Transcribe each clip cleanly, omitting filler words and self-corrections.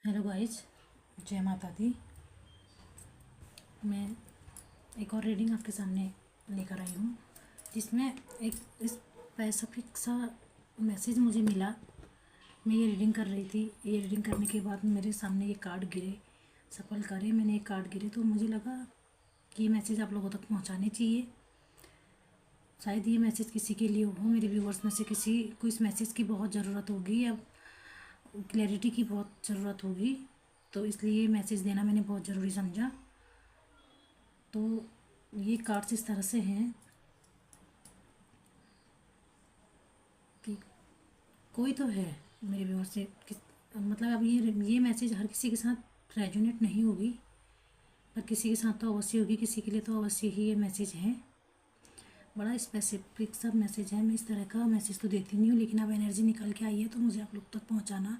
Hello guys, जय माता दी। मैं एक और रीडिंग आपके सामने लेकर आई हूँ, जिसमें एक स्पेसिफिक सा मैसेज मुझे मिला। मैं ये रीडिंग कर रही थी। ये रीडिंग करने के बाद मेरे सामने ये कार्ड गिरे, सफल करे। मैंने ये कार्ड गिरे तो मुझे लगा कि ये मैसेज आप लोगों तक पहुँचाने चाहिए। शायद ये मैसेज किसी के लिए हो, मेरे व्यूवर्स में से किसी को इस मैसेज की बहुत ज़रूरत होगी या क्लैरिटी की बहुत ज़रूरत होगी, तो इसलिए मैसेज देना मैंने बहुत ज़रूरी समझा। तो ये कार्ड्स इस तरह से हैं कि कोई तो है मेरे व्यूअर से मतलब अब ये मैसेज हर किसी के साथ रेजोनेट नहीं होगी, पर किसी के साथ तो अवश्य होगी, किसी के लिए तो अवश्य ही ये मैसेज है। बड़ा स्पेसिफिक सब मैसेज है। मैं इस तरह का मैसेज तो देती नहीं हूँ, लेकिन अब एनर्जी निकल के आई है तो मुझे आप लोग तक पहुँचाना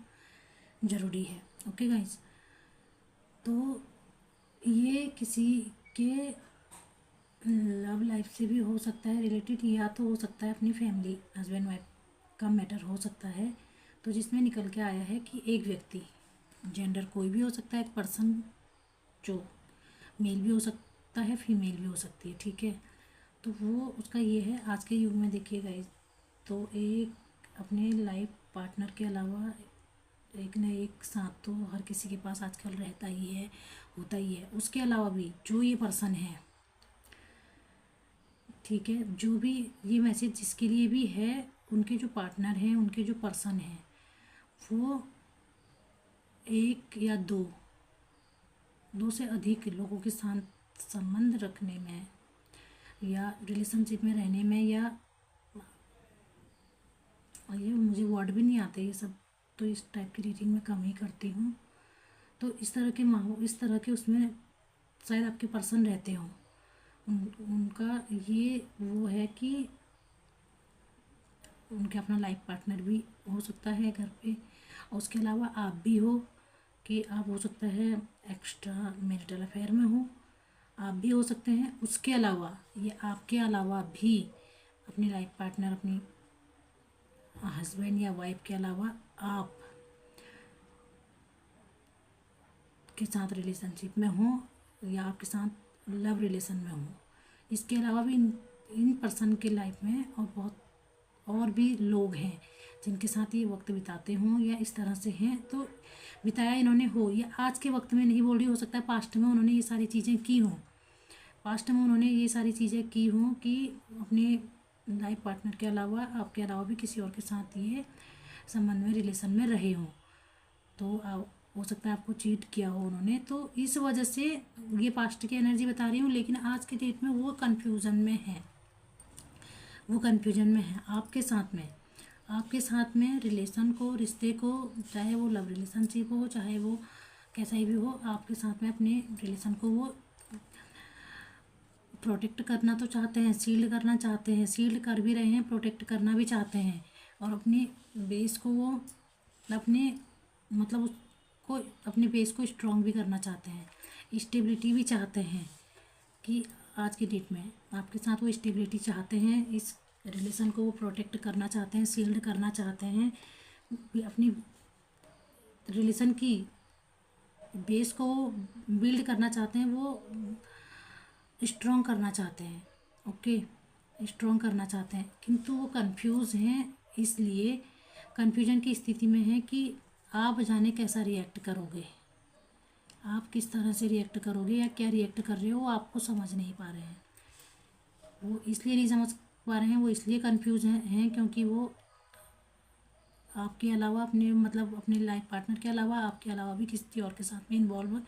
ज़रूरी है। ओके गाइज, तो ये किसी के लव लाइफ से भी हो सकता है रिलेटेड, या तो हो सकता है अपनी फैमिली, हस्बैंड वाइफ का मैटर हो सकता है। तो जिसमें निकल के आया है कि एक व्यक्ति, जेंडर कोई भी हो सकता है, एक पर्सन जो मेल भी हो सकता है, फीमेल भी हो सकती है, ठीक है। तो वो उसका ये है, आज के युग में देखिएगा तो एक अपने लाइफ पार्टनर के अलावा एक न एक साथ तो हर किसी के पास आजकल रहता ही है, होता ही है। उसके अलावा भी जो ये पर्सन है, ठीक है, जो भी ये मैसेज जिसके लिए भी है, उनके जो पार्टनर हैं, उनके जो पर्सन हैं, वो एक या दो से अधिक लोगों के साथ संबंध रखने में या रिलेशनशिप में रहने में, या ये मुझे वर्ड भी नहीं आते ये सब, तो इस टाइप की रीडिंग में कम ही करती हूँ। तो इस तरह के माहौल, इस तरह के उसमें शायद आपके पर्सन रहते हों। उनका ये वो है कि उनके अपना लाइफ पार्टनर भी हो सकता है घर पे, और उसके अलावा आप भी हो, कि आप हो सकता है एक्स्ट्रा मैरिटल अफेयर में हो, आप भी हो सकते हैं। उसके अलावा ये आपके अलावा भी अपनी लाइफ पार्टनर, अपनी हस्बैंड या वाइफ के अलावा आप के साथ रिलेशनशिप में हो, या आपके साथ लव रिलेशन में हो। इसके अलावा भी इन पर्सन के लाइफ में और बहुत और भी लोग हैं जिनके साथ ये वक्त बिताते हों, या इस तरह से हैं तो बिताया इन्होंने हो, या आज के वक्त में नहीं बोल रही, हो सकता है पास्ट में उन्होंने ये सारी चीज़ें की हों, पास्ट में उन्होंने ये सारी चीज़ें की हों कि अपने लाइफ पार्टनर के अलावा, आपके अलावा भी किसी और के साथ ये संबंध में, रिलेशन में रहे हों। तो हो सकता है आपको चीट किया हो उन्होंने, तो इस वजह से ये पास्ट की एनर्जी बता रही हूँ। लेकिन आज के डेट में वो कन्फ्यूज़न में है, वो कन्फ्यूजन में है आपके साथ में रिलेशन को, रिश्ते को, चाहे वो लव रिलेशनशिप हो, चाहे वो कैसा ही भी हो, आपके साथ में अपने रिलेशन को वो प्रोटेक्ट करना तो चाहते हैं, सील्ड करना चाहते हैं, सील्ड कर भी रहे हैं, प्रोटेक्ट करना भी चाहते हैं, और अपने बेस को वो अपने मतलब उसको अपने बेस को स्ट्रॉन्ग भी करना चाहते हैं, स्टेबिलिटी भी चाहते हैं, कि आज की डेट में आपके साथ वो स्टेबिलिटी चाहते हैं, इस रिलेशन को वो प्रोटेक्ट करना चाहते हैं, सील्ड करना चाहते हैं, अपनी रिलेशन की बेस को बिल्ड करना चाहते हैं, वो स्ट्रॉन्ग करना चाहते हैं। ओके, स्ट्रॉन्ग करना चाहते हैं, किंतु वो कंफ्यूज हैं। इसलिए कंफ्यूजन की स्थिति में है कि आप जाने कैसा रिएक्ट करोगे, आप किस तरह से रिएक्ट करोगे, या क्या रिएक्ट कर रहे हो, वो आपको समझ नहीं पा रहे हैं। वो इसलिए नहीं समझ पा रहे हैं, वो इसलिए कंफ्यूज हैं क्योंकि वो आपके अलावा अपने मतलब अपने लाइफ पार्टनर के अलावा, आपके अलावा भी किसी और के साथ में इन्वॉल्व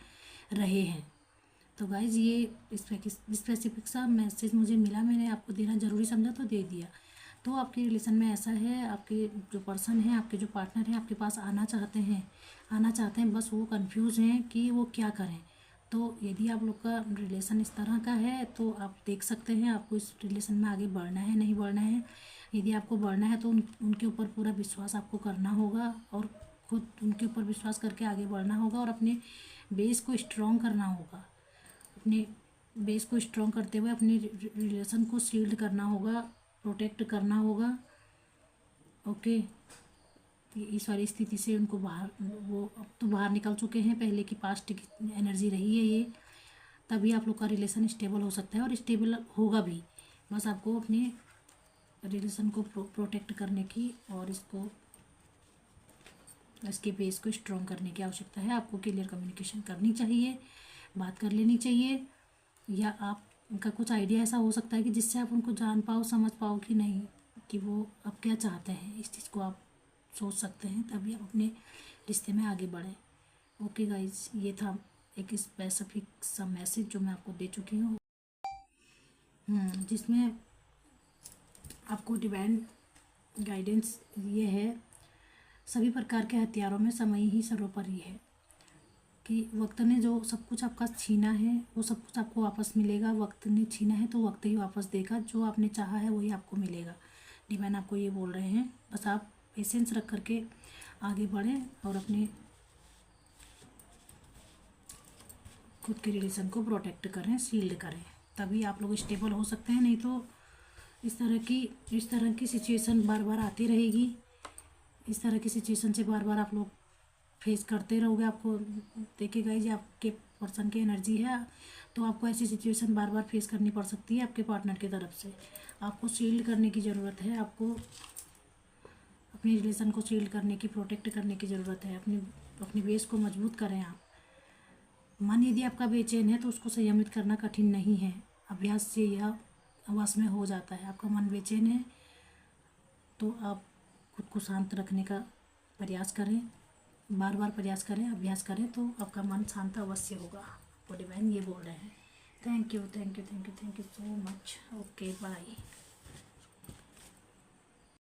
रहे हैं। तो गाइज ये स्पेसिफिक सा मैसेज मुझे मिला, मैंने आपको देना ज़रूरी समझा तो दे दिया। तो आपके रिलेशन में ऐसा है, आपके जो पर्सन है, आपके जो पार्टनर हैं, आपके पास आना चाहते हैं, बस वो कंफ्यूज हैं कि वो क्या करें। तो यदि आप लोग का रिलेशन इस तरह का है तो आप देख सकते हैं आपको इस रिलेशन में आगे बढ़ना है, नहीं बढ़ना है। यदि आपको बढ़ना है तो उनके ऊपर पूरा विश्वास आपको करना होगा, और खुद उनके ऊपर विश्वास करके आगे बढ़ना होगा, और अपने बेस को स्ट्रॉन्ग करना होगा। अपने बेस को स्ट्रॉन्ग करते हुए अपने रिलेशन को शील्ड करना होगा, प्रोटेक्ट करना होगा। ओके, इस वाली स्थिति से उनको बाहर, वो अब तो बाहर निकल चुके हैं, पहले की पास्ट की एनर्जी रही है ये, तभी आप लोग का रिलेशन स्टेबल हो सकता है और स्टेबल होगा भी। बस आपको अपने रिलेशन को प्रोटेक्ट करने की और इसके बेस को स्ट्रॉन्ग करने की आवश्यकता है। आपको क्लियर कम्युनिकेशन करनी चाहिए, बात कर लेनी चाहिए, या आपका कुछ आइडिया ऐसा हो सकता है कि जिससे आप उनको जान पाओ, समझ पाओ कि नहीं, कि वो अब क्या चाहते हैं। इस चीज़ को आप सोच सकते हैं, तभी आप अपने रिश्ते में आगे बढ़ें। ओके गाइज, ये था एक स्पेसिफिक सा मैसेज जो मैं आपको दे चुकी हूँ, जिसमें आपको डिवाइन गाइडेंस ये है, सभी प्रकार के हथियारों में समय ही सर्वोपरि है, कि वक्त ने जो सब कुछ आपका छीना है वो सब कुछ आपको वापस मिलेगा। वक्त ने छीना है तो वक्त ही वापस देगा, जो आपने चाहा है वही आपको मिलेगा। डिवाइन आपको ये बोल रहे हैं, बस आप पेशेंस रख करके आगे बढ़ें और अपने खुद के रिलेशन को प्रोटेक्ट करें, शील्ड करें, तभी आप लोग स्टेबल हो सकते हैं। नहीं तो इस तरह की सिचुएशन बार बार आती रहेगी। इस तरह की सिचुएशन से बार बार आप लोग फेस करते रहोगे। आपको देखिएगा, ये आपके पर्सन की एनर्जी है, तो आपको ऐसी सिचुएशन बार बार फेस करनी पड़ सकती है आपके पार्टनर की तरफ से। आपको शील्ड करने की ज़रूरत है, आपको अपनी रिलेशन को शील्ड करने की, प्रोटेक्ट करने की ज़रूरत है। अपनी बेस को मजबूत करें आप। मन यदि आपका बेचैन है तो उसको संयमित करना कठिन नहीं है, अभ्यास से यह वश में हो जाता है। आपका मन बेचैन है तो आप खुद को शांत रखने का प्रयास करें, बार बार प्रयास करें, अभ्यास करें, तो आपका मन शांत अवश्य होगा। आपको डिवाइन ये बोल रहे हैं। Thank you, thank you, thank you, thank you so much. Okay, bye.